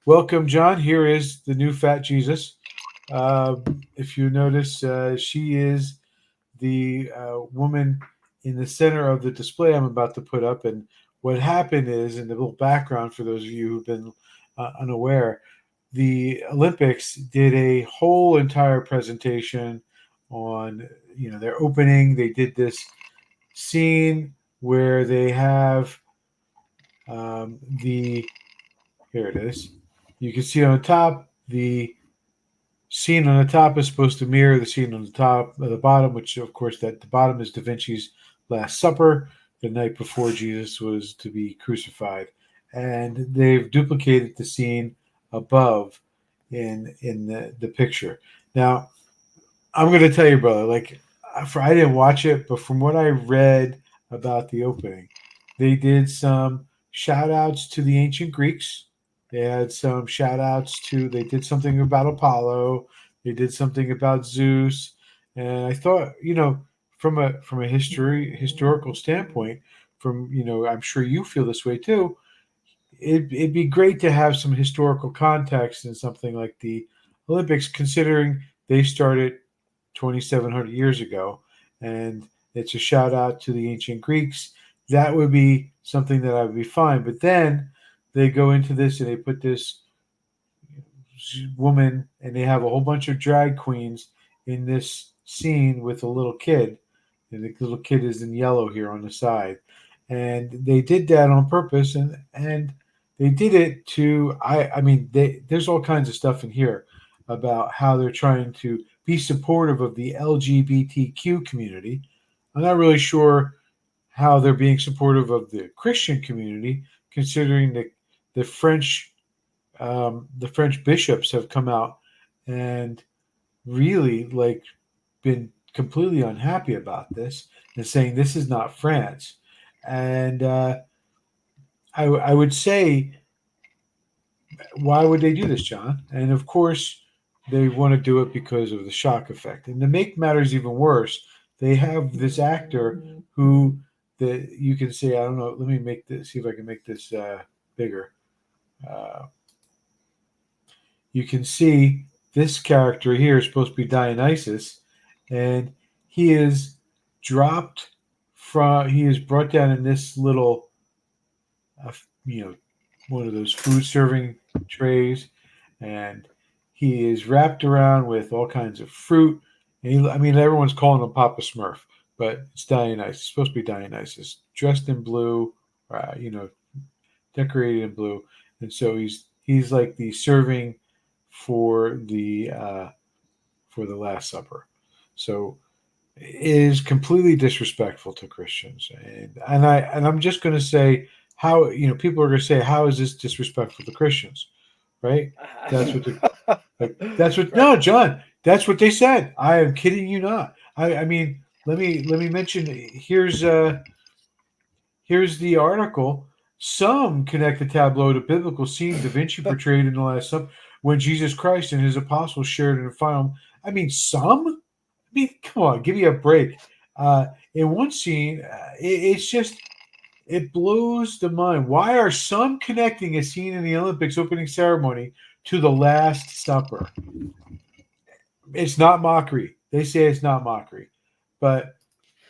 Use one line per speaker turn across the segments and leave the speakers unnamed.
Welcome, John. Here is the new fat Jesus. Uh, if you notice, she is the woman in the center of the display I'm about to put up. And what happened is, in the little background for those of you who've been unaware, the Olympics did a whole entire presentation on their opening. They did this scene where they have the here it is. You can see on the top the scene on the top is supposed to mirror the scene on the top of the bottom, which of course that the bottom is Da Vinci's Last Supper, the night before Jesus was to be crucified, and they've duplicated the scene above in the picture. Now I'm going to tell you, brother, I didn't watch it, but from what I read about the opening, they did some shout outs to the ancient Greeks. They had some shout outs they did something about Apollo. They did something about Zeus. And I thought, from a historical standpoint, I'm sure you feel this way too. It'd be great to have some historical context in something like the Olympics, considering they started 2,700 years ago, and it's a shout out to the ancient Greeks. That would be something that I would be fine. But then they go into this and they put this woman, and they have a whole bunch of drag queens in this scene with a little kid, and the little kid is in yellow here on the side, and they did that on purpose, and they did it to there's all kinds of stuff in here about how they're trying to be supportive of the LGBTQ community. I'm not really sure how they're being supportive of the Christian community, considering the French the French bishops have come out and really been completely unhappy about this and saying this is not France. And I would say, why would they do this, John? And of course, they want to do it because of the shock effect. And to make matters even worse, they have this actor who you can say, I don't know. Let me make this. See if I can make this bigger. Uh, you can see this character here is supposed to be Dionysus, and he is he is brought down in this little, uh, you know, one of those food serving trays, and he is wrapped around with all kinds of fruit. And everyone's calling him Papa Smurf, but it's Dionysus. It's supposed to be Dionysus, dressed in blue, uh, you know, decorated in blue, and so he's like the serving for the Last Supper. So it is completely disrespectful to Christians, and I'm just going to say how people are going to say, how is this disrespectful to Christians, right? That's what the that's what
Right.
no, John. That's what they said. I am kidding you not. I mean, let me mention. Here's the article. Some connect the tableau to biblical scene Da Vinci portrayed in the Last Supper when Jesus Christ and his apostles shared in a final. Some? Come on, give me a break. In one scene, it's just, it blows the mind. Why are some connecting a scene in the Olympics opening ceremony to the Last Supper? It's not mockery. They say it's not mockery. But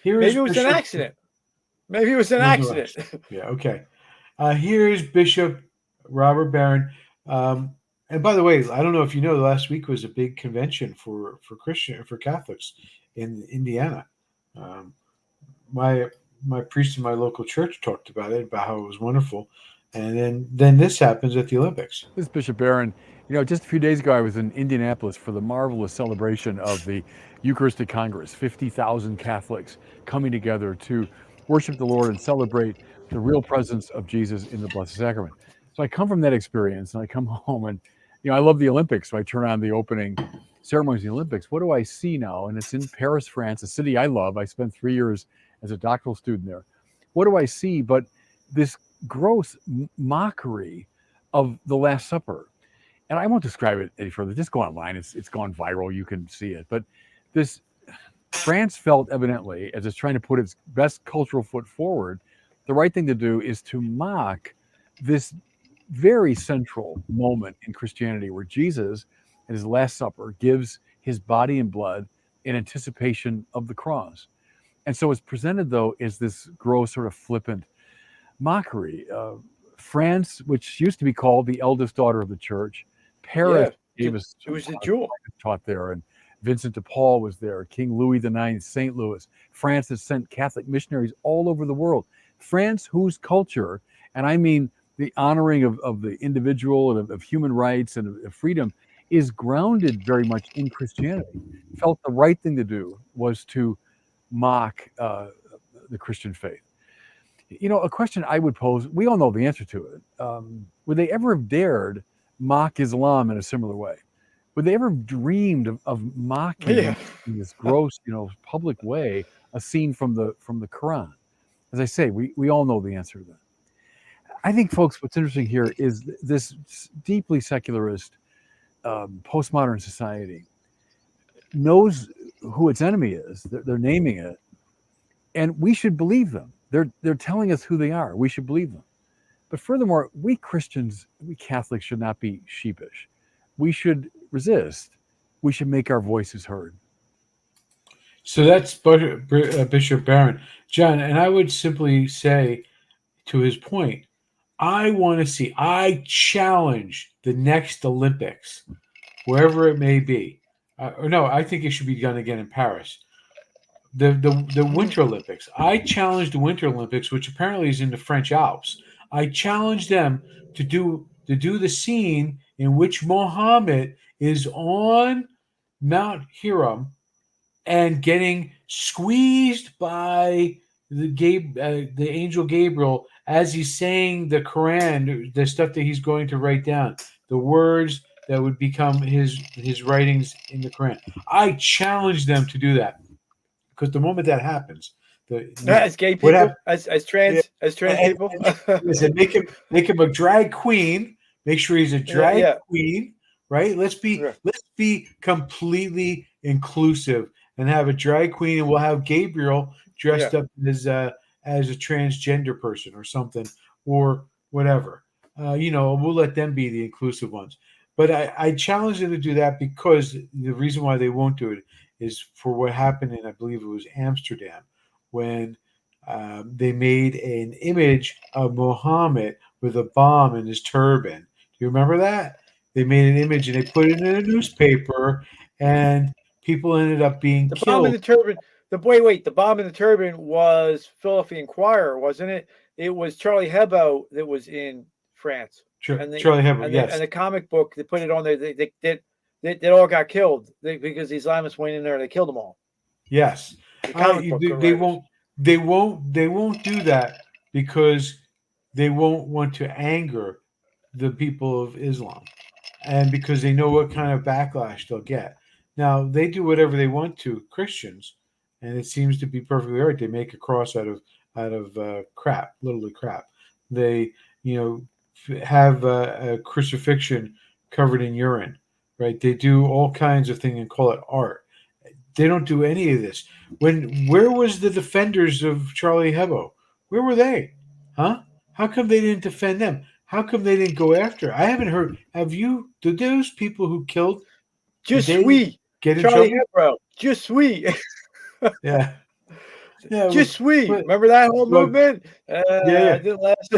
here is
Maybe it was an
Bishop.
accident. Maybe it was an
There's no
accident.
action. Yeah, okay. Here is Bishop Robert Barron. Um, and by the way, I don't know if you know, last week was a big convention for Catholics in Indiana. Um, my my priest in my local church talked about it, about how it was wonderful, and then this happens at the Olympics.
This is Bishop Barron. Just a few days ago, I was in Indianapolis for the marvelous celebration of the Eucharistic Congress. 50,000 Catholics coming together to worship the Lord and celebrate the real presence of Jesus in the Blessed Sacrament. So I come from that experience, and I come home, and I love the Olympics. So I turn on the opening ceremonies of the Olympics. What do I see now? And it's in Paris, France, a city I love. I spent 3 years as a doctoral student there. What do I see but this gross mockery of the Last Supper? And I won't describe it any further. Just go online. It's gone viral. You can see it. But this France felt evidently, as it's trying to put its best cultural foot forward, the right thing to do is to mock this very central moment in Christianity where Jesus, at his Last Supper, gives his body and blood in anticipation of the cross. And so it's presented, though, as this gross, sort of flippant mockery. France, which used to be called the eldest daughter of the church, Paris
Yeah,
gave us
it was the
taught,
jewel.
taught there, and Vincent de Paul was there, King Louis IX, St. Louis. France has sent Catholic missionaries all over the world. France, whose culture, and I mean the honoring of the individual and of human rights and of freedom, is grounded very much in Christianity, felt the right thing to do was to mock the Christian faith. A question I would pose, we all know the answer to it. Would they ever have dared mock Islam in a similar way? Would they ever have dreamed of mocking
Yeah.
in this gross, public way, a scene from the Quran? As I say, we all know the answer to that. I think, folks, what's interesting here is this deeply secularist postmodern society knows who its enemy is. They're naming it, and we should believe them. They're telling us who they are. We should believe them. But furthermore, we Christians, we Catholics should not be sheepish. We should resist. We should make our voices heard.
So that's Bishop Barron. John, and I would simply say to his point, I challenge the next Olympics, wherever it may be. Or no, I think it should be done again in Paris. The Winter Olympics. I challenge the Winter Olympics, which apparently is in the French Alps. I challenge them to do the scene in which Mohammed is on Mount Hiram and getting squeezed by the angel Gabriel as he's saying the Quran, the stuff that he's going to write down, the words that would become his writings in the Quran. I challenge them to do that. Because the moment that happens,
As gay people, as trans people,
listen, make him a drag queen. Make sure he's a drag queen, right? Let's be completely inclusive and have a drag queen, and we'll have Gabriel dressed up as a transgender person or something or whatever. We'll let them be the inclusive ones. But I challenge them to do that because the reason why they won't do it is for what happened in, I believe it was Amsterdam, when they made an image of Muhammad with a bomb in his turban. Do you remember that? They made an image and they put it in a newspaper, and people ended up being killed.
Bomb in the turban. The bomb in the turban was Philadelphia Inquirer, wasn't it? It was Charlie Hebdo that was in France.
Charlie Hebdo, yes.
And the comic book, they put it on there. They all got killed because the Islamists went in there and they killed them all.
Yes, they won't do that because they won't want to anger the people of Islam, and because they know what kind of backlash they'll get. Now they do whatever they want to Christians, and it seems to be perfectly right. They make a cross out of crap, literally crap. They have a crucifixion covered in urine. Right, they do all kinds of things and call it art. They don't do any of this. Where was the defenders of Charlie Hebdo? Where were they? Huh? How come they didn't defend them? How come they didn't go after? I haven't heard. Have you? Did those people who killed?
Just sweet.
Get in
Charlie
trouble?
Hebdo. Just sweet.
Yeah.
Just sweet. Remember that whole movement?
Yeah.
It didn't last.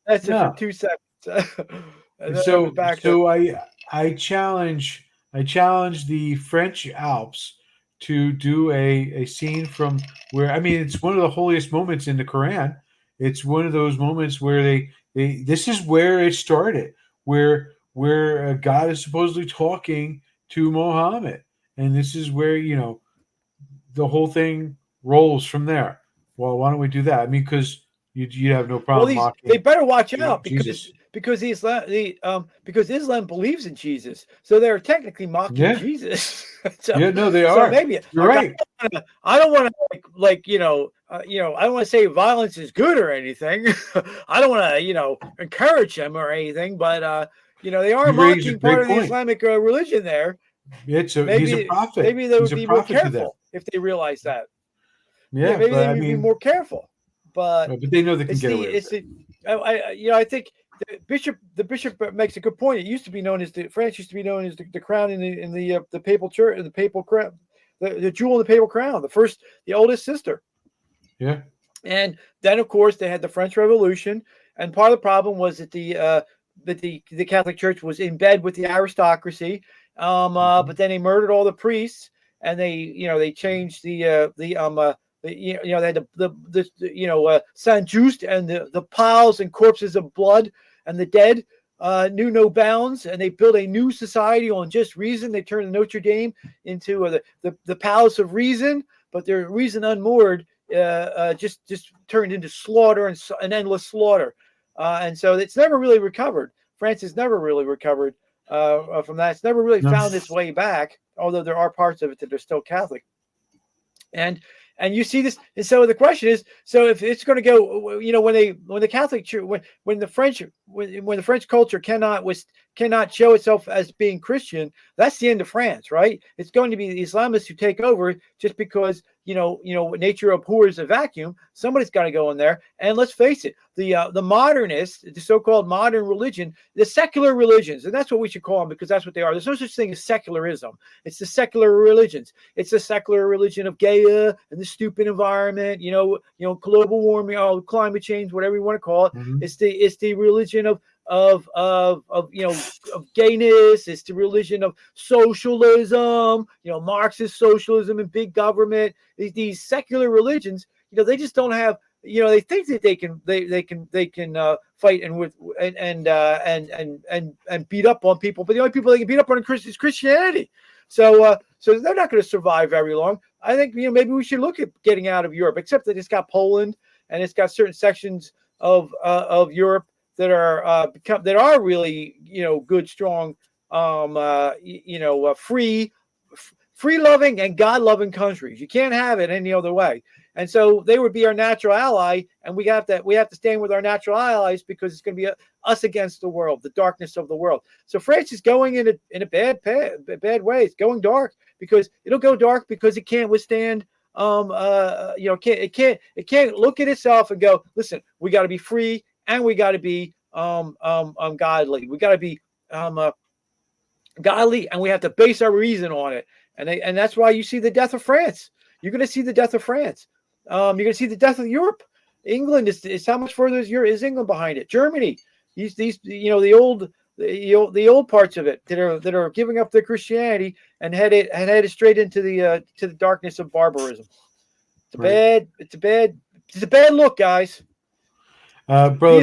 That's it for 2 seconds.
So I challenge the French Alps to do a scene from where, I mean, it's one of the holiest moments in the Quran. It's one of those moments where they this is where it started, where God is supposedly talking to Muhammad, and this is where the whole thing rolls from there. Well, why don't we do that? I mean, because you have no problem mocking.
They better watch out
Jesus.
because Islam believes in Jesus, so they're technically mocking Jesus.
They are.
Maybe
you're right.
I don't want to I don't want to say violence is good or anything. I don't want to encourage them or anything, but they are mocking part of the Islamic religion there.
He's a prophet.
Maybe they would be more careful if they realize that. Maybe they would be more careful. But
they know they can get away with it.
I think the bishop makes a good point. It used to be known as France used to be known as the crown in the papal church, the papal crown, the jewel in the papal crown, the oldest sister.
Yeah.
And then, of course, they had the French Revolution, and part of the problem was that the Catholic Church was in bed with the aristocracy. But then they murdered all the priests, and they changed they had the Saint Just, and the piles and corpses of blood and the dead knew no bounds, and they built a new society on just reason. They turned Notre Dame into the palace of reason, but their reason unmoored just turned into slaughter and endless slaughter, and so it's never really recovered. France has never really recovered from that. It's never really found its way back, although there are parts of it that are still Catholic. And you see this, and so the question is: so if it's going to go, when the Catholic Church, when the French culture cannot show itself as being Christian, that's the end of France, right? It's going to be the Islamists who take over, just because nature abhors a vacuum. Somebody's got to go in there, and let's face it, the modernists, the so-called modern religion, the secular religions, and that's what we should call them, because that's what they are. There's no such thing as secularism. It's the secular religions. It's the secular religion of Gaia and the stupid environment, global warming, climate change, whatever you want to call it.
Mm-hmm.
It's the religion of gayness. It's the religion of socialism, Marxist socialism and big government. These secular religions, they just don't have, they think that they can fight and beat up on people, but the only people they can beat up on is Christianity. So they're not going to survive very long. I think maybe we should look at getting out of Europe, except that it's got Poland and it's got certain sections of Europe that are really good, strong, free loving and God loving countries. You can't have it any other way. And so they would be our natural ally, and we have to stand with our natural allies, because it's going to be us against the world, the darkness of the world. So France is going in a bad way. It's going dark, because it'll go dark because it can't withstand. It can't look at itself and go, listen, we got to be free, and we got to be godly. We got to be godly, and we have to base our reason on it. And that's why you see the death of France. You're going to see the death of France. You're going to see the death of Europe. England is how much further is England behind it? Germany, the old parts of it that are giving up their Christianity and headed straight into the darkness of barbarism. It's a bad look, guys.
Brother